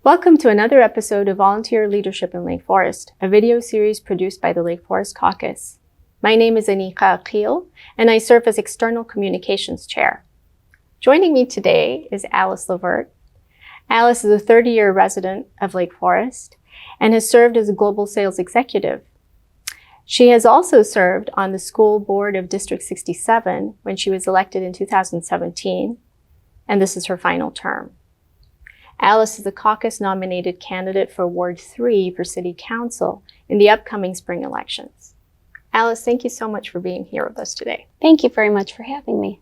Welcome to another episode of Volunteer Leadership in Lake Forest, a video series produced by the Lake Forest Caucus. My name is Aneeqa Aqeel, and I serve as External Communications Chair. Joining me today is Alice LeVert. Alice is a 30-year resident of Lake Forest and has served as a global sales executive. She has also served on the school board of District 67 when she was elected in 2017, and this is her final term. Alice is a caucus-nominated candidate for Ward 3 for City Council in the upcoming spring elections. Alice, thank you so much for being here with us today. Thank you very much for having me.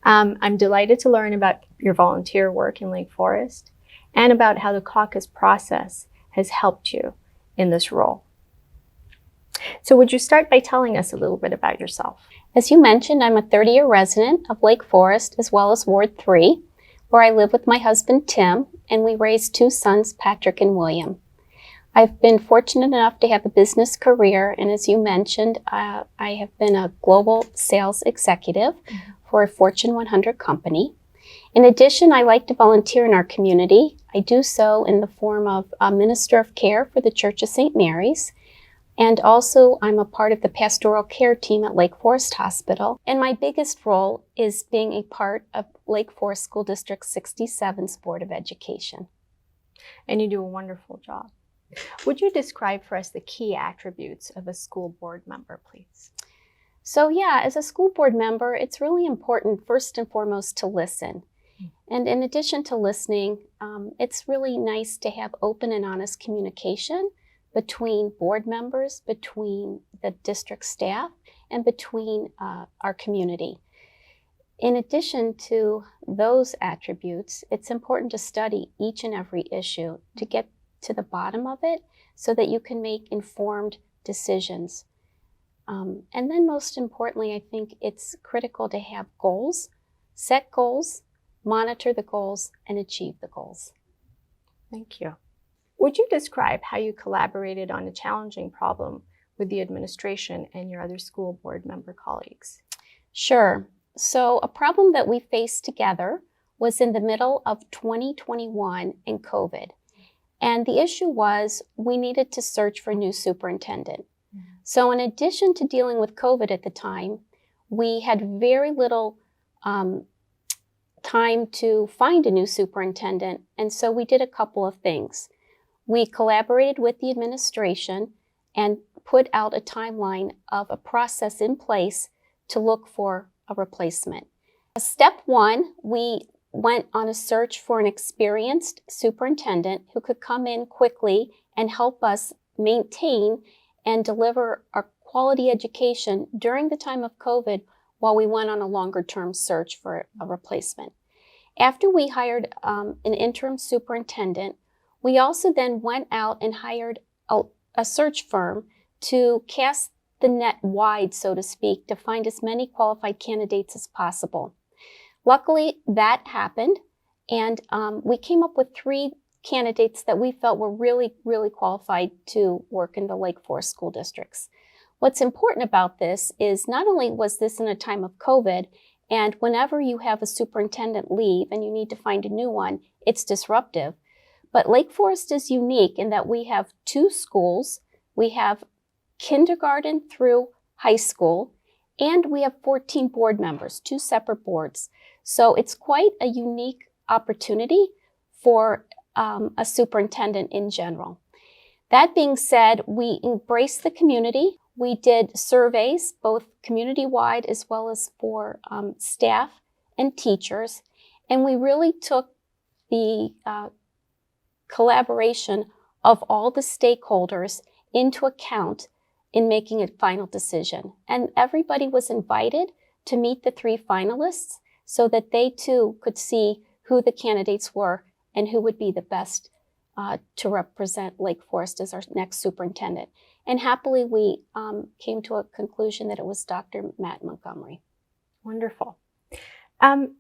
I'm delighted to learn about your volunteer work in Lake Forest and about how the caucus process has helped you in this role. So would you start by telling us a little bit about yourself? As you mentioned, I'm a 30-year resident of Lake Forest as well as Ward 3, where I live with my husband, Tim, and we raised two sons, Patrick and William. I've been fortunate enough to have a business career, and as you mentioned, I have been a global sales executive for a Fortune 100 company. In addition, I like to volunteer in our community. I do so in the form of a Minister of Care for the Church of St. Mary's, and also I'm a part of the pastoral care team at Lake Forest Hospital. And my biggest role is being a part of Lake Forest School District 67's Board of Education. And you do a wonderful job. Would you describe for us the key attributes of a school board member, please? So yeah, as a school board member, it's really important first and foremost to listen. And in addition to listening, it's really nice to have open and honest communication between board members, between the district staff, and between our community. In addition to those attributes, it's important to study each and every issue to get to the bottom of it so that you can make informed decisions. And then most importantly, I think it's critical to have goals, set goals, monitor the goals, and achieve the goals. Thank you. Would you describe how you collaborated on a challenging problem with the administration and your other school board member colleagues? Sure. So a problem that we faced together was in the middle of 2021 and COVID. And the issue was we needed to search for a new superintendent. So in addition to dealing with COVID at the time, we had very little time to find a new superintendent. And so we did a couple of things. We collaborated with the administration and put out a timeline of a process in place to look for a replacement. Step one, we went on a search for an experienced superintendent who could come in quickly and help us maintain and deliver our quality education during the time of COVID while we went on a longer-term search for a replacement. After we hired an interim superintendent, we also then went out and hired a search firm to cast the net wide, so to speak, to find as many qualified candidates as possible. Luckily, that happened, and we came up with 3 candidates that we felt were really, really qualified to work in the Lake Forest school districts. What's important about this is not only was this in a time of COVID, and whenever you have a superintendent leave and you need to find a new one, it's disruptive. But Lake Forest is unique in that we have 2 schools, we have kindergarten through high school, and we have 14 board members, 2 separate boards. So it's quite a unique opportunity for a superintendent in general. That being said, we embraced the community. We did surveys, both community-wide as well as for staff and teachers, and we really took the collaboration of all the stakeholders into account in making a final decision. And everybody was invited to meet the 3 finalists so that they too could see who the candidates were and who would be the best to represent Lake Forest as our next superintendent. And happily, we came to a conclusion that it was Dr. Matt Montgomery. Wonderful. Can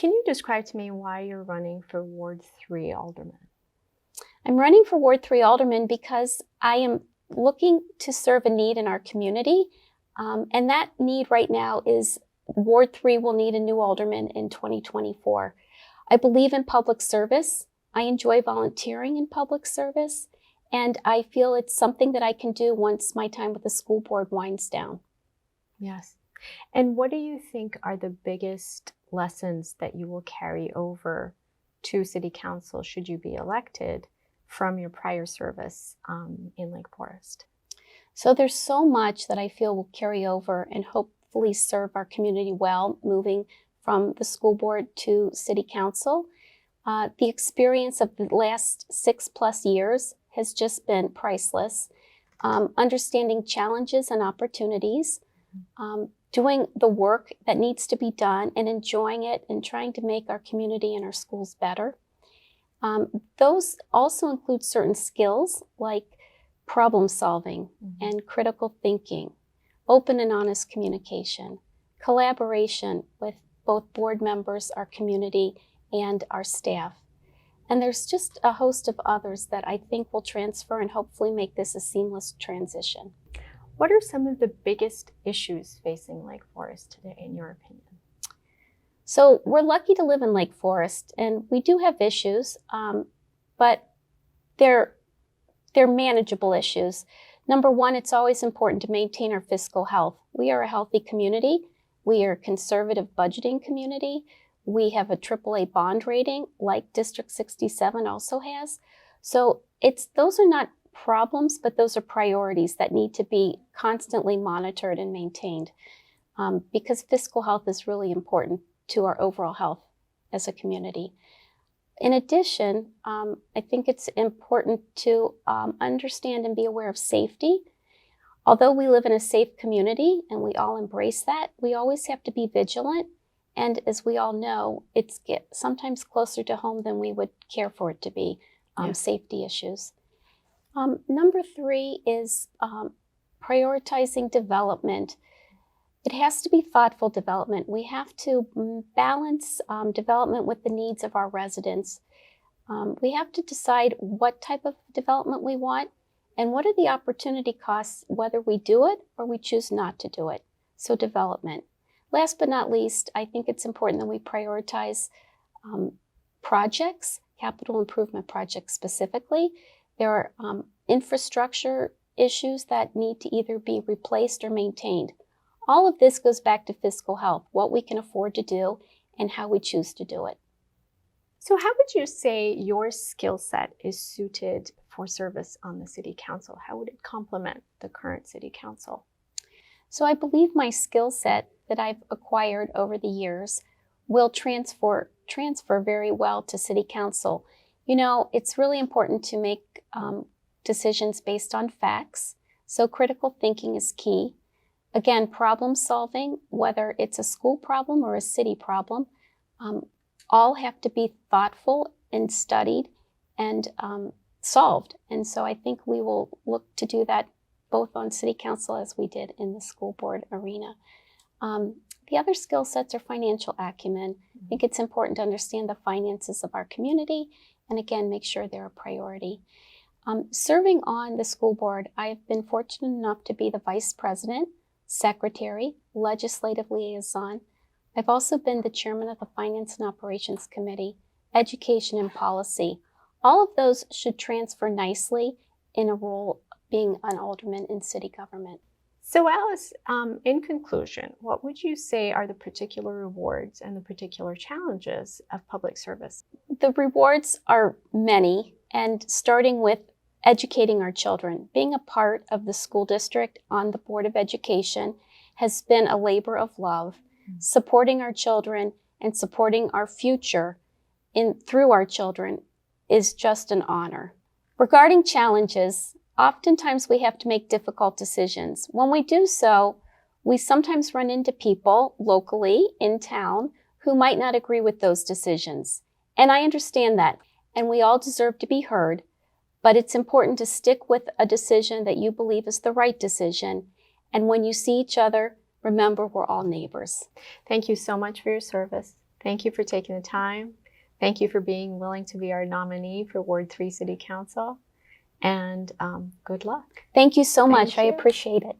you describe to me why you're running for Ward 3 Alderman? I'm running for Ward 3 Alderman because I am looking to serve a need in our community. And that need right now is Ward 3 will need a new alderman in 2024. I believe in public service. I enjoy volunteering in public service, and I feel it's something that I can do once my time with the school board winds down. Yes. And what do you think are the biggest lessons that you will carry over to City Council should you be elected from your prior service in Lake Forest? So there's so much that I feel will carry over and hopefully serve our community well, moving from the school board to City Council. The experience of the last 6+ years has just been priceless. Understanding challenges and opportunities, doing the work that needs to be done and enjoying it and trying to make our community and our schools better. Those also include certain skills like problem solving and critical thinking, open and honest communication, collaboration with both board members, our community, and our staff. And there's just a host of others that I think will transfer and hopefully make this a seamless transition. What are some of the biggest issues facing Lake Forest today, in your opinion? So we're lucky to live in Lake Forest, and we do have issues, but they're manageable issues. Number one, it's always important to maintain our fiscal health. We are a healthy community. We are a conservative budgeting community. We have a AAA bond rating like District 67 also has. So those are not problems, but those are priorities that need to be constantly monitored and maintained because fiscal health is really important to our overall health as a community. In addition, I think it's important to understand and be aware of safety. Although we live in a safe community and we all embrace that, we always have to be vigilant. And as we all know, it's sometimes closer to home than we would care for it to be, safety issues. Number 3 is prioritizing development. It has to be thoughtful development. We have to balance development with the needs of our residents. We have to decide what type of development we want and what are the opportunity costs, whether we do it or we choose not to do it. So development. Last but not least, I think it's important that we prioritize projects, capital improvement projects specifically. There are infrastructure issues that need to either be replaced or maintained. All of this goes back to fiscal health, what we can afford to do and how we choose to do it. So how would you say your skill set is suited for service on the City Council? How would it complement the current City Council? So I believe my skill set that I've acquired over the years will transfer very well to City Council. You know, it's really important to make decisions based on facts. So critical thinking is key. Again, problem solving, whether it's a school problem or a city problem, all have to be thoughtful and studied and solved. And so I think we will look to do that both on City Council as we did in the school board arena. The other skill sets are financial acumen. I think it's important to understand the finances of our community and again, make sure they're a priority. Serving on the school board, I've been fortunate enough to be the vice president, secretary, legislative liaison. I've also been the chairman of the Finance and Operations Committee, Education and Policy. All of those should transfer nicely in a role being an alderman in city government. So Alice, in conclusion, what would you say are the particular rewards and the particular challenges of public service? The rewards are many, and starting with educating our children. Being a part of the school district on the Board of Education has been a labor of love. Supporting our children and supporting our future through our children is just an honor. Regarding challenges, oftentimes we have to make difficult decisions. When we do so, we sometimes run into people locally in town who might not agree with those decisions. And I understand that, and we all deserve to be heard. But it's important to stick with a decision that you believe is the right decision. And when you see each other, remember we're all neighbors. Thank you so much for your service. Thank you for taking the time. Thank you for being willing to be our nominee for Ward 3 City Council. And good luck. Thank you so much. I appreciate it.